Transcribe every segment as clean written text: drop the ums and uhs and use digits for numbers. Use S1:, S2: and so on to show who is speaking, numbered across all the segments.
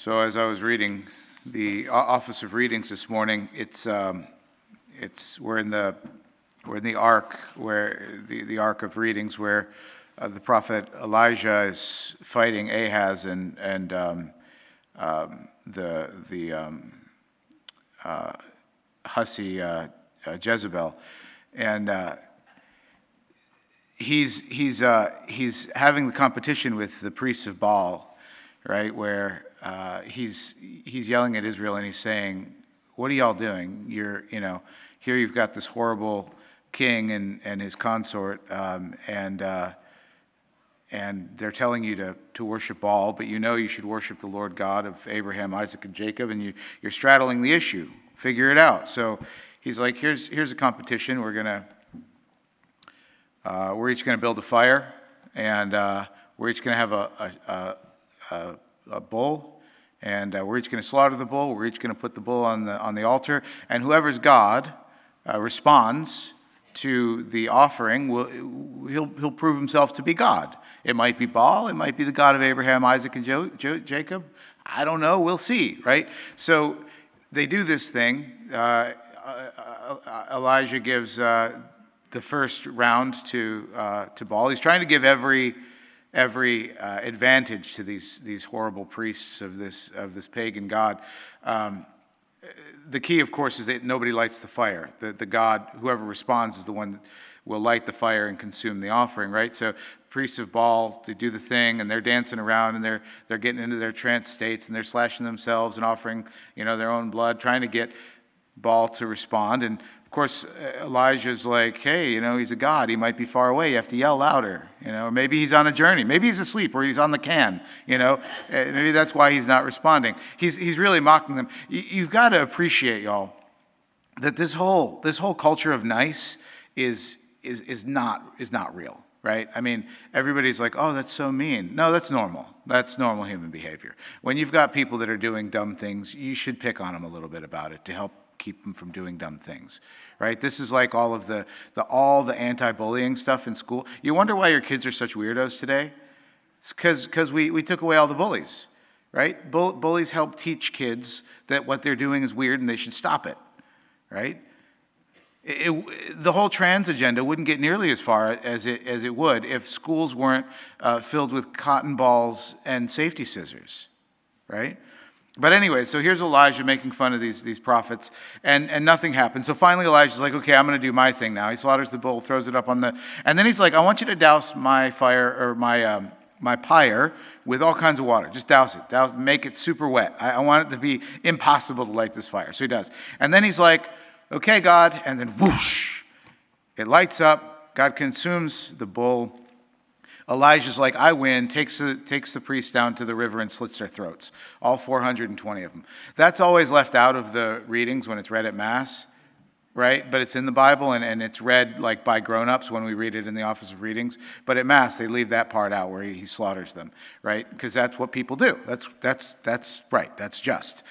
S1: So as I was reading the Office of Readings this morning, we're in the ark where the ark of readings where the prophet Elijah is fighting Ahaz and the hussy Jezebel, and he's having the competition with the priests of Baal, right? Where he's yelling at Israel and he's saying, "What are y'all doing? Here you've got this horrible king and his consort, and they're telling you to worship Baal, but you should worship the Lord God of Abraham, Isaac, and Jacob, and you're straddling the issue. Figure it out." So he's like, "Here's a competition. We're each gonna build a fire, and we're each gonna have a bull, and we're each gonna slaughter the bull. We're each gonna put the bull on the altar, and whoever's God responds to the offering, he'll prove himself to be God. It might be Baal, it might be the God of Abraham, Isaac, and Jacob. I don't know. We'll see, right?" So they do this thing. Elijah gives the first round to Baal. He's trying to give every advantage to these horrible priests of this pagan god. The key, of course, is that nobody lights the fire. The god, whoever responds, is the one that will light the fire and consume the offering, right? So priests of Baal, they do the thing, and they're dancing around, and they're getting into their trance states, and they're slashing themselves and offering, their own blood, trying to get Baal to respond. And of course, Elijah's like, "Hey, he's a god. He might be far away. You have to yell louder. Or maybe he's on a journey. Maybe he's asleep, or he's on the can. Maybe that's why he's not responding." He's really mocking them. You've got to appreciate, y'all, that this whole culture of nice is not real, right? I mean, everybody's like, "Oh, that's so mean." No, that's normal. That's normal human behavior. When you've got people that are doing dumb things, you should pick on them a little bit about it to help keep them from doing dumb things, right? This is like all of the anti-bullying stuff in school. You wonder why your kids are such weirdos today? It's because we took away all the bullies, right? Bullies help teach kids that what they're doing is weird and they should stop it, right? The whole trans agenda wouldn't get nearly as far as it would if schools weren't filled with cotton balls and safety scissors, right? But anyway, so here's Elijah making fun of these prophets, and nothing happens. So finally Elijah's like, "Okay, I'm going to do my thing now." He slaughters the bull, throws it up and then he's like, "I want you to douse my fire, or my pyre, with all kinds of water. Just douse it, make it super wet. I want it to be impossible to light this fire." So he does. And then he's like, "Okay, God," and then whoosh, it lights up. God consumes the bull. Elijah's like, "I win," takes the priests down to the river and slits their throats, all 420 of them. That's always left out of the readings when it's read at Mass, right? But it's in the Bible, and it's read like by grown-ups when we read it in the Office of Readings. But at Mass, they leave that part out where he slaughters them, right? Because that's what people do. That's right. That's just.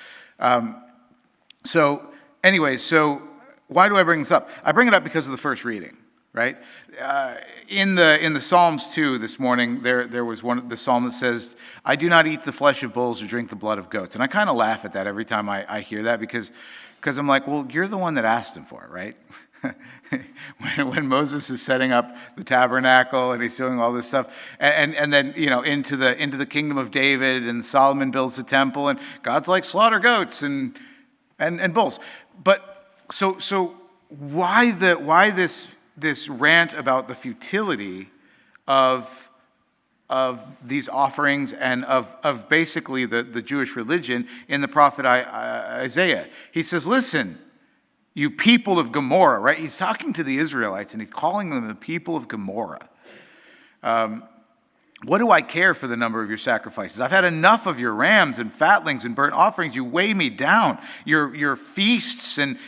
S1: So why do I bring this up? I bring it up because of the first reading. Right? In the Psalms too this morning, there was the psalm that says, "I do not eat the flesh of bulls or drink the blood of goats." And I kind of laugh at that every time I hear that because I'm like, well, you're the one that asked him for it, right? when Moses is setting up the tabernacle and he's doing all this stuff, and then into the kingdom of David, and Solomon builds the temple, and God's like, slaughter goats and bulls. But so why this rant about the futility of these offerings and of basically the Jewish religion in the prophet Isaiah? He says, "Listen, you people of Gomorrah," right? He's talking to the Israelites and he's calling them the people of Gomorrah. "What do I care for the number of your sacrifices? I've had enough of your rams and fatlings and burnt offerings. You weigh me down. Your feasts and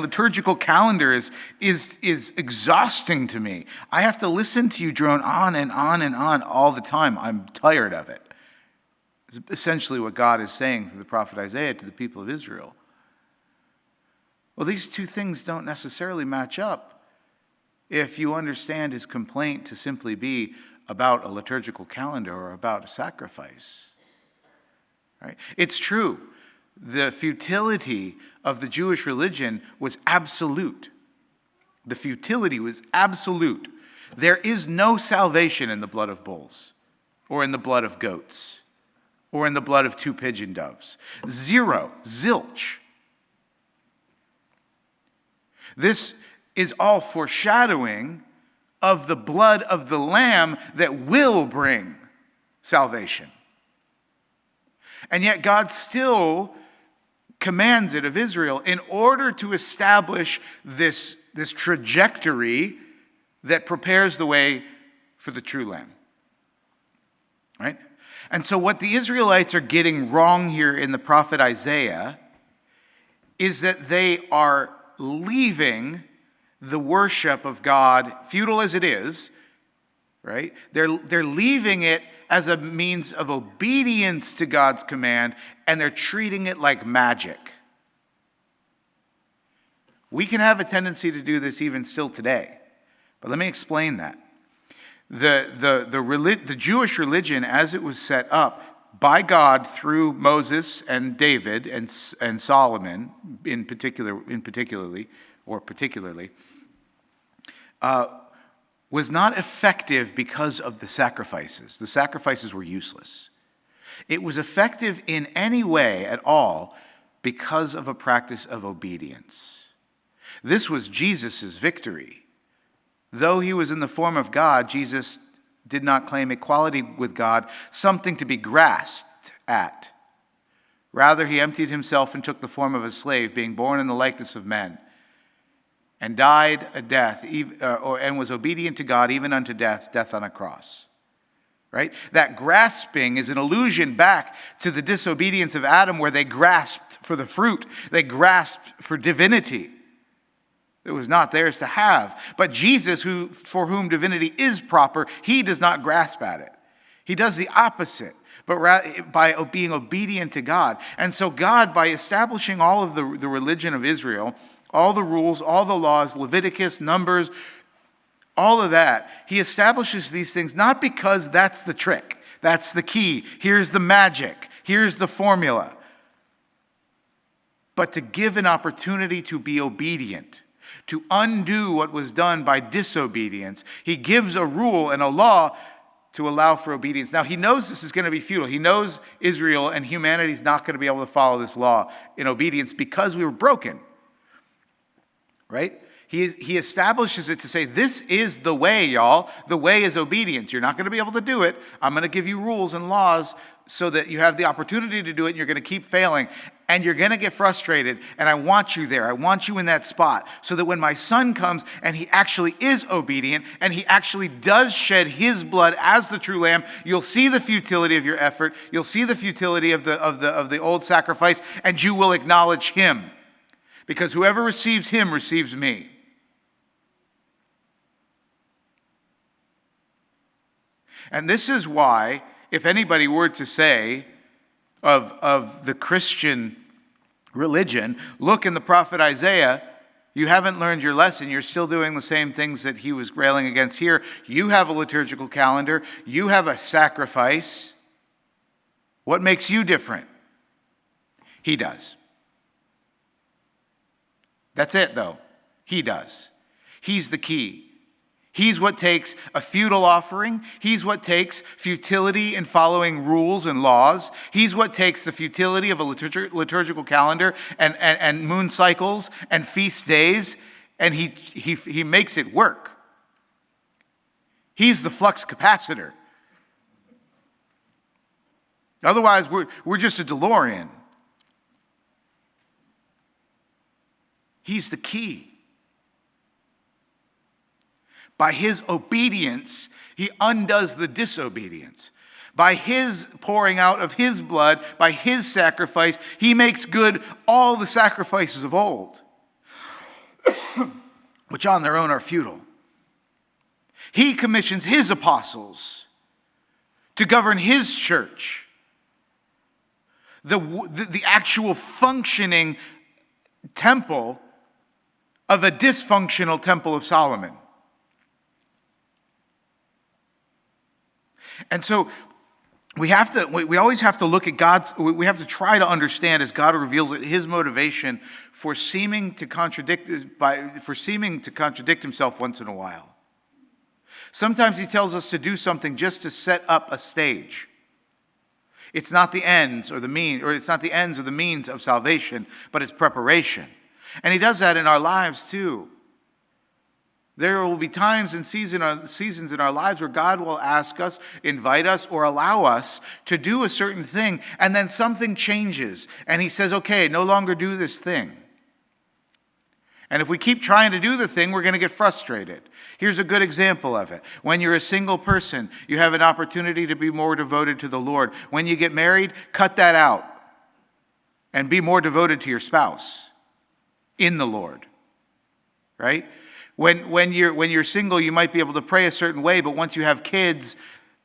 S1: liturgical calendar is exhausting to me. I have to listen to you drone on and on and on all the time. I'm tired of it." It's essentially what God is saying through the prophet Isaiah to the people of Israel. Well, these two things don't necessarily match up if you understand his complaint to simply be about a liturgical calendar or about a sacrifice. Right? It's true. The futility of the Jewish religion was absolute. The futility was absolute. There is no salvation in the blood of bulls, or in the blood of goats, or in the blood of 2 pigeon doves. Zero. Zilch. This is all foreshadowing of the blood of the Lamb that will bring salvation. And yet God still commands it of Israel in order to establish this trajectory that prepares the way for the true Lamb. Right? And so what the Israelites are getting wrong here in the prophet Isaiah is that they are leaving the worship of God, futile as it is, right? They're leaving it as a means of obedience to God's command, and they're treating it like magic. We can have a tendency to do this even still today, but let me explain that. The Jewish religion, as it was set up by God through Moses and David and Solomon, particularly, was not effective because of the sacrifices. The sacrifices were useless. It was effective in any way at all because of a practice of obedience. This was Jesus' victory. Though he was in the form of God, Jesus did not claim equality with God, something to be grasped at. Rather, he emptied himself and took the form of a slave, being born in the likeness of men, and died a death, and was obedient to God even unto death, death on a cross. Right? That grasping is an allusion back to the disobedience of Adam, where they grasped for the fruit. They grasped for divinity. It was not theirs to have. But Jesus, for whom divinity is proper, he does not grasp at it. He does the opposite, but by being obedient to God. And so God, by establishing all of the religion of Israel, all the rules, all the laws, Leviticus, Numbers, all of that, he establishes these things not because that's the trick, that's the key, here's the magic, here's the formula, but to give an opportunity to be obedient, to undo what was done by disobedience. He gives a rule and a law to allow for obedience. Now, he knows this is going to be futile. He knows Israel and humanity is not going to be able to follow this law in obedience because we were broken. Right? He establishes it to say, this is the way, y'all. The way is obedience. You're not going to be able to do it. I'm going to give you rules and laws so that you have the opportunity to do it, and you're going to keep failing, and you're going to get frustrated, and I want you there. I want you in that spot so that when my son comes and he actually is obedient and he actually does shed his blood as the true lamb, you'll see the futility of your effort. You'll see the futility of the old sacrifice, and you will acknowledge him. Because whoever receives him receives me. And this is why, if anybody were to say of the Christian religion, look in the prophet Isaiah, you haven't learned your lesson. You're still doing the same things that he was railing against here. You have a liturgical calendar. You have a sacrifice. What makes you different? He does. That's it, though. He does. He's the key. He's what takes a futile offering. He's what takes futility in following rules and laws. He's what takes the futility of a liturgical calendar and moon cycles and feast days, and he makes it work. He's the flux capacitor. Otherwise, we're just a DeLorean. He's the key. By his obedience, he undoes the disobedience. By his pouring out of his blood, by his sacrifice, he makes good all the sacrifices of old, which on their own are futile. He commissions his apostles to govern his church, the actual functioning temple of a dysfunctional temple of Solomon. And so we always have to look at we have to try to understand as God reveals it, his motivation for seeming to contradict himself once in a while. Sometimes he tells us to do something just to set up a stage. It's not the ends or the means of salvation, but it's preparation. And he does that in our lives too. There will be times and seasons in our lives where God will ask us, invite us, or allow us to do a certain thing, and then something changes, and he says, okay, no longer do this thing. And if we keep trying to do the thing, we're going to get frustrated. Here's a good example of it. When you're a single person, you have an opportunity to be more devoted to the Lord. When you get married, cut that out and be more devoted to your spouse in the Lord, right? When you're single, you might be able to pray a certain way, but once you have kids,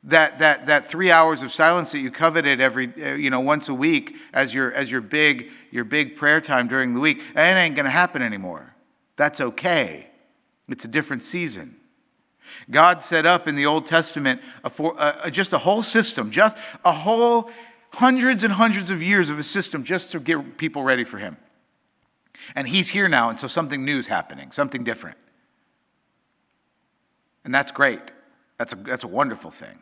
S1: that 3 hours of silence that you coveted once a week as your big prayer time during the week, it ain't going to happen anymore. That's okay. It's a different season. God set up in the Old Testament just a whole system, just a whole hundreds and hundreds of years of a system just to get people ready for him. And he's here now, and so something new is happening, something different. And that's great. That's a wonderful thing.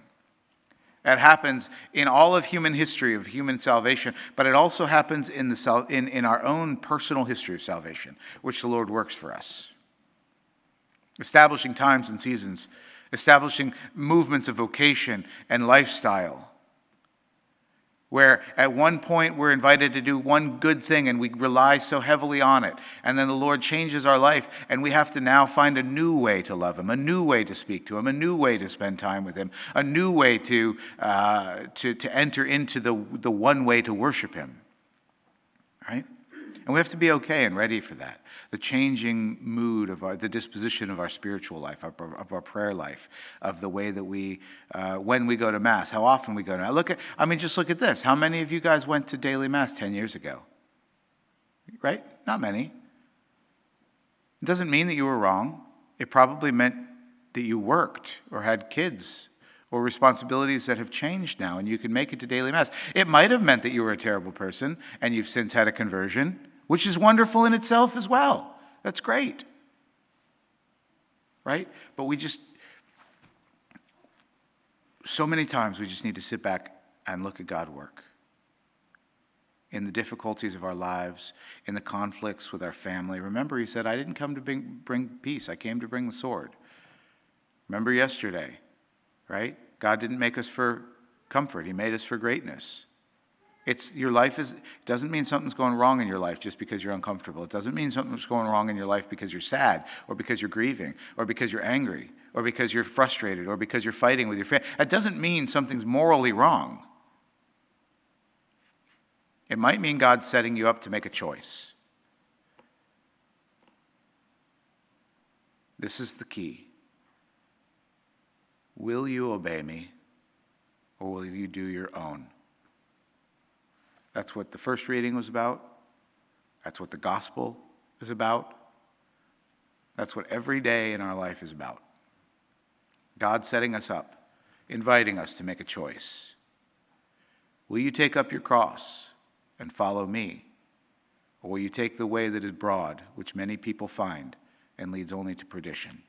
S1: That happens in all of human history of human salvation, but it also happens in our own personal history of salvation, which the Lord works for us. Establishing times and seasons, establishing movements of vocation and lifestyle, where at one point we're invited to do one good thing and we rely so heavily on it. And then the Lord changes our life and we have to now find a new way to love him, a new way to speak to him, a new way to spend time with him, a new way to enter into the one way to worship him. Right? And we have to be okay and ready for that. The changing mood of the disposition of our spiritual life, of our prayer life, of the way that when we go to Mass, how often we go to Mass. Just look at this. How many of you guys went to daily Mass 10 years ago? Right? Not many. It doesn't mean that you were wrong. It probably meant that you worked or had kids or responsibilities that have changed now and you can make it to daily Mass. It might have meant that you were a terrible person and you've since had a conversion, which is wonderful in itself as well. That's great. Right? But so many times we just need to sit back and look at God work. In the difficulties of our lives, in the conflicts with our family. Remember, he said, I didn't come to bring peace. I came to bring the sword. Remember yesterday, right? God didn't make us for comfort. He made us for greatness. Doesn't mean something's going wrong in your life just because you're uncomfortable. It doesn't mean something's going wrong in your life because you're sad, or because you're grieving, or because you're angry, or because you're frustrated, or because you're fighting with your family. It doesn't mean something's morally wrong. It might mean God's setting you up to make a choice. This is the key. Will you obey me, or will you do your own? That's what the first reading was about. That's what the gospel is about. That's what every day in our life is about. God setting us up, inviting us to make a choice. Will you take up your cross and follow me? Or will you take the way that is broad, which many people find, and leads only to perdition?